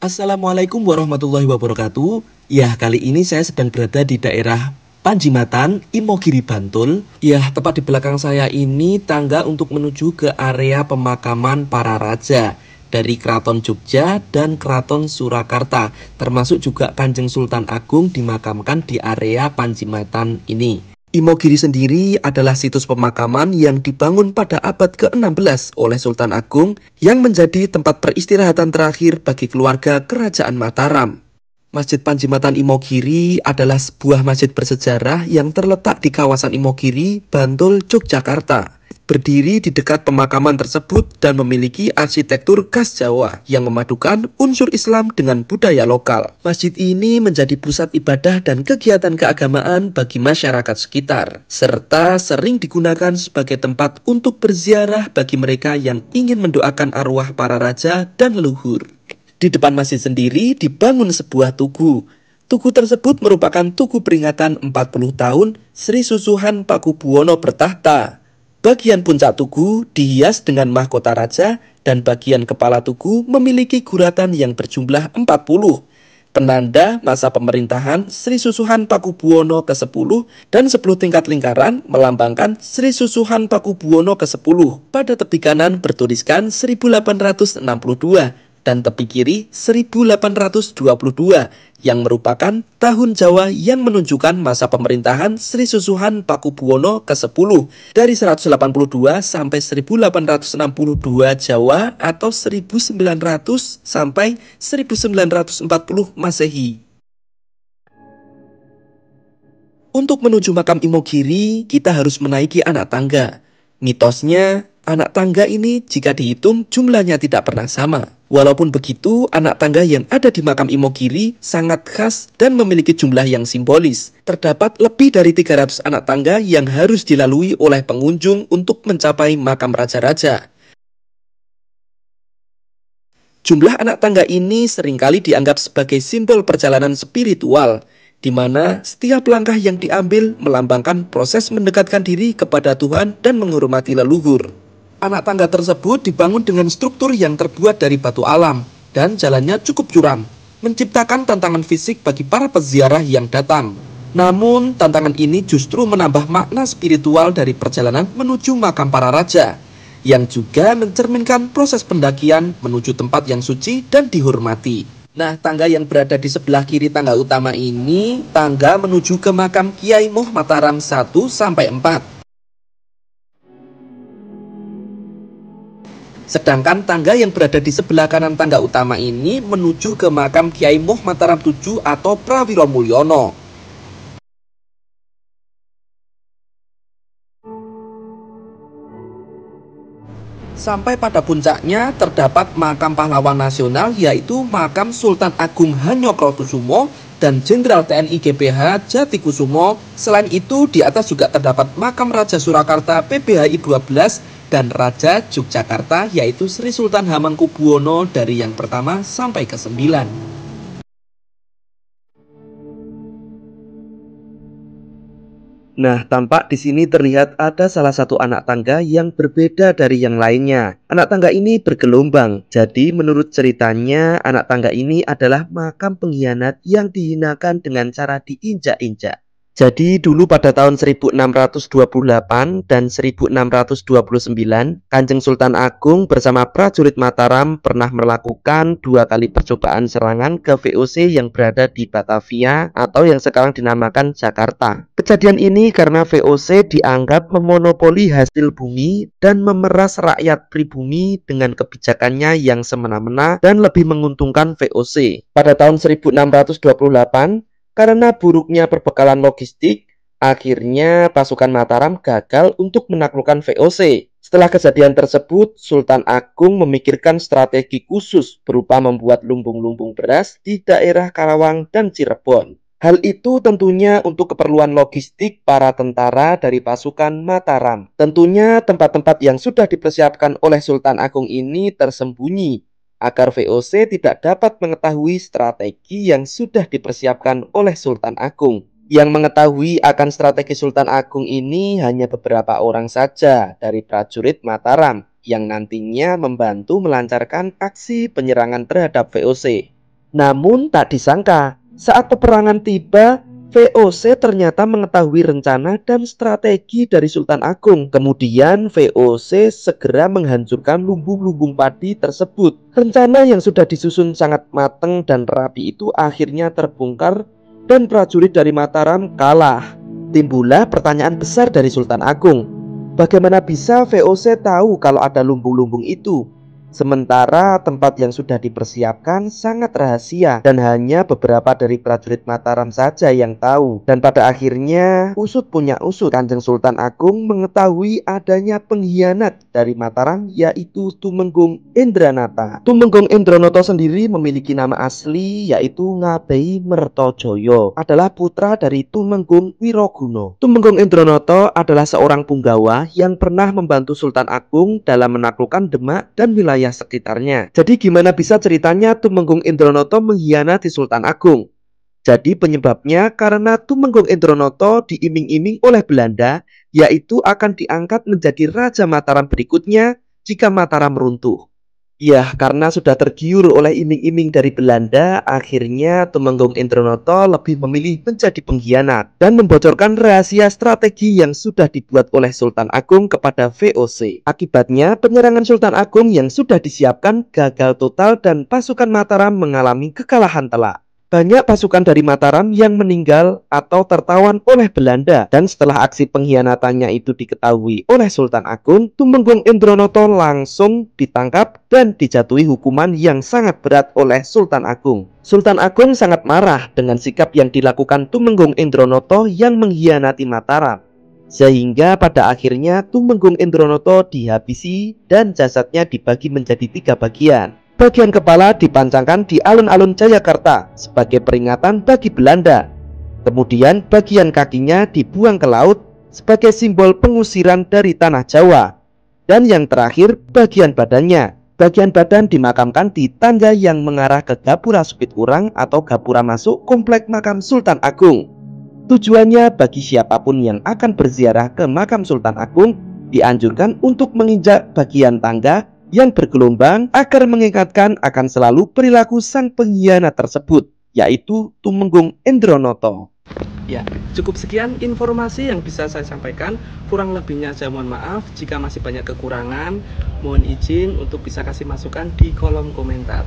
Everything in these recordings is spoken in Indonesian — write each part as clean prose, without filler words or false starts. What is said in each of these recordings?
Assalamualaikum warahmatullahi wabarakatuh. Ya, kali ini saya sedang berada di daerah Panjimatan, Imogiri, Bantul. Ya, tepat di belakang saya ini tangga untuk menuju ke area pemakaman para raja dari Keraton Jogja dan Keraton Surakarta, termasuk juga Kanjeng Sultan Agung dimakamkan di area Panjimatan ini. Imogiri sendiri adalah situs pemakaman yang dibangun pada abad ke-16 oleh Sultan Agung yang menjadi tempat peristirahatan terakhir bagi keluarga Kerajaan Mataram. Masjid Panjimatan Imogiri adalah sebuah masjid bersejarah yang terletak di kawasan Imogiri, Bantul, Yogyakarta. Berdiri di dekat pemakaman tersebut dan memiliki arsitektur khas Jawa yang memadukan unsur Islam dengan budaya lokal. Masjid ini menjadi pusat ibadah dan kegiatan keagamaan bagi masyarakat sekitar, serta sering digunakan sebagai tempat untuk berziarah bagi mereka yang ingin mendoakan arwah para raja dan leluhur. Di depan masjid sendiri dibangun sebuah tugu. Tugu tersebut merupakan tugu peringatan 40 tahun Sri Susuhan Pakubuwono bertahta. Bagian puncak tugu dihias dengan mahkota raja dan bagian kepala tugu memiliki guratan yang berjumlah 40, penanda masa pemerintahan Sri Susuhan Pakubuwono ke-10 dan 10 tingkat lingkaran melambangkan Sri Susuhan Pakubuwono ke-10. Pada tepi kanan bertuliskan 1862 dan tepi kiri 1822 yang merupakan tahun Jawa yang menunjukkan masa pemerintahan Sri Susuhan Pakubuwono ke-10 dari 182 sampai 1862 Jawa atau 1900 sampai 1940 Masehi. Untuk menuju makam Imogiri, kita harus menaiki anak tangga. Mitosnya, anak tangga ini jika dihitung jumlahnya tidak pernah sama. Walaupun begitu, anak tangga yang ada di makam Imogiri sangat khas dan memiliki jumlah yang simbolis. Terdapat lebih dari 300 anak tangga yang harus dilalui oleh pengunjung untuk mencapai makam raja-raja. Jumlah anak tangga ini seringkali dianggap sebagai simbol perjalanan spiritual, di mana setiap langkah yang diambil melambangkan proses mendekatkan diri kepada Tuhan dan menghormati leluhur. Anak tangga tersebut dibangun dengan struktur yang terbuat dari batu alam dan jalannya cukup curam, menciptakan tantangan fisik bagi para peziarah yang datang. Namun, tantangan ini justru menambah makna spiritual dari perjalanan menuju makam para raja, yang juga mencerminkan proses pendakian menuju tempat yang suci dan dihormati. Nah, tangga yang berada di sebelah kiri tangga utama ini, tangga menuju ke makam Kiai Moh Mataram 1 sampai 4. Sedangkan tangga yang berada di sebelah kanan tangga utama ini menuju ke makam Kiai Moh Mataram 7 atau Prawiro Mulyono. Sampai pada puncaknya terdapat makam pahlawan nasional yaitu makam Sultan Agung Hanyokrokusumo dan Jenderal TNI GBH Jatikusumo. Selain itu di atas juga terdapat makam Raja Surakarta PBHI 12 dan Raja Yogyakarta yaitu Sri Sultan Hamengkubuwono dari yang pertama sampai ke-9. Nah, tampak di sini terlihat ada salah satu anak tangga yang berbeda dari yang lainnya. Anak tangga ini bergelombang. Jadi menurut ceritanya, anak tangga ini adalah makam pengkhianat yang dihinakan dengan cara diinjak-injak. Jadi dulu pada tahun 1628 dan 1629, Kanjeng Sultan Agung bersama prajurit Mataram pernah melakukan 2 kali percobaan serangan ke VOC yang berada di Batavia atau yang sekarang dinamakan Jakarta. Kejadian ini karena VOC dianggap memonopoli hasil bumi dan memeras rakyat pribumi dengan kebijakannya yang semena-mena dan lebih menguntungkan VOC. Pada tahun 1628, karena buruknya perbekalan logistik, akhirnya pasukan Mataram gagal untuk menaklukkan VOC. Setelah kejadian tersebut, Sultan Agung memikirkan strategi khusus berupa membuat lumbung-lumbung beras di daerah Karawang dan Cirebon. Hal itu tentunya untuk keperluan logistik para tentara dari pasukan Mataram. Tentunya tempat-tempat yang sudah dipersiapkan oleh Sultan Agung ini tersembunyi, agar VOC tidak dapat mengetahui strategi yang sudah dipersiapkan oleh Sultan Agung. Yang mengetahui akan strategi Sultan Agung ini hanya beberapa orang saja dari prajurit Mataram yang nantinya membantu melancarkan aksi penyerangan terhadap VOC. Namun tak disangka, saat peperangan tiba, VOC ternyata mengetahui rencana dan strategi dari Sultan Agung. Kemudian VOC segera menghancurkan lumbung-lumbung padi tersebut. Rencana yang sudah disusun sangat matang dan rapi itu akhirnya terbongkar dan prajurit dari Mataram kalah. Timbullah pertanyaan besar dari Sultan Agung. Bagaimana bisa VOC tahu kalau ada lumbung-lumbung itu? Sementara tempat yang sudah dipersiapkan sangat rahasia dan hanya beberapa dari prajurit Mataram saja yang tahu. Dan pada akhirnya usut punya usut, Kanjeng Sultan Agung mengetahui adanya pengkhianat dari Mataram, yaitu Tumenggung Indranata. Tumenggung Indranata sendiri memiliki nama asli yaitu Ngabei Mertojoyo, adalah putra dari Tumenggung Wiroguno. Tumenggung Indranata adalah seorang punggawa yang pernah membantu Sultan Agung dalam menaklukkan Demak dan wilayah sekitarnya. Jadi gimana bisa ceritanya Tumenggung Indranata mengkhianati Sultan Agung? Jadi penyebabnya karena Tumenggung Indranata diiming-iming oleh Belanda, yaitu akan diangkat menjadi Raja Mataram berikutnya jika Mataram runtuh. Ya, karena sudah tergiur oleh iming-iming dari Belanda, akhirnya Tumenggung Indranata lebih memilih menjadi pengkhianat dan membocorkan rahasia strategi yang sudah dibuat oleh Sultan Agung kepada VOC. Akibatnya, penyerangan Sultan Agung yang sudah disiapkan gagal total dan pasukan Mataram mengalami kekalahan telak. Banyak pasukan dari Mataram yang meninggal atau tertawan oleh Belanda. Dan setelah aksi pengkhianatannya itu diketahui oleh Sultan Agung, Tumenggung Indranata langsung ditangkap dan dijatuhi hukuman yang sangat berat oleh Sultan Agung. Sultan Agung sangat marah dengan sikap yang dilakukan Tumenggung Indranata yang mengkhianati Mataram. Sehingga pada akhirnya Tumenggung Indranata dihabisi dan jasadnya dibagi menjadi 3 bagian. Bagian kepala dipancangkan di alun-alun Jayakarta sebagai peringatan bagi Belanda. Kemudian bagian kakinya dibuang ke laut sebagai simbol pengusiran dari tanah Jawa. Dan yang terakhir bagian badannya. Bagian badan dimakamkan di tangga yang mengarah ke Gapura Supit Urang atau Gapura masuk komplek makam Sultan Agung. Tujuannya bagi siapapun yang akan berziarah ke makam Sultan Agung dianjurkan untuk menginjak bagian tangga yang bergelombang agar mengingatkan akan selalu perilaku sang pengkhianat tersebut, yaitu Tumenggung Indranata. Ya, cukup sekian informasi yang bisa saya sampaikan. Kurang lebihnya saya mohon maaf. Jika masih banyak kekurangan, mohon izin untuk bisa kasih masukan di kolom komentar.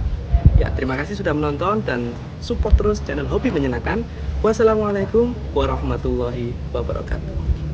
Ya, terima kasih sudah menonton dan support terus channel Hobi Menyenangkan. Wassalamualaikum warahmatullahi wabarakatuh.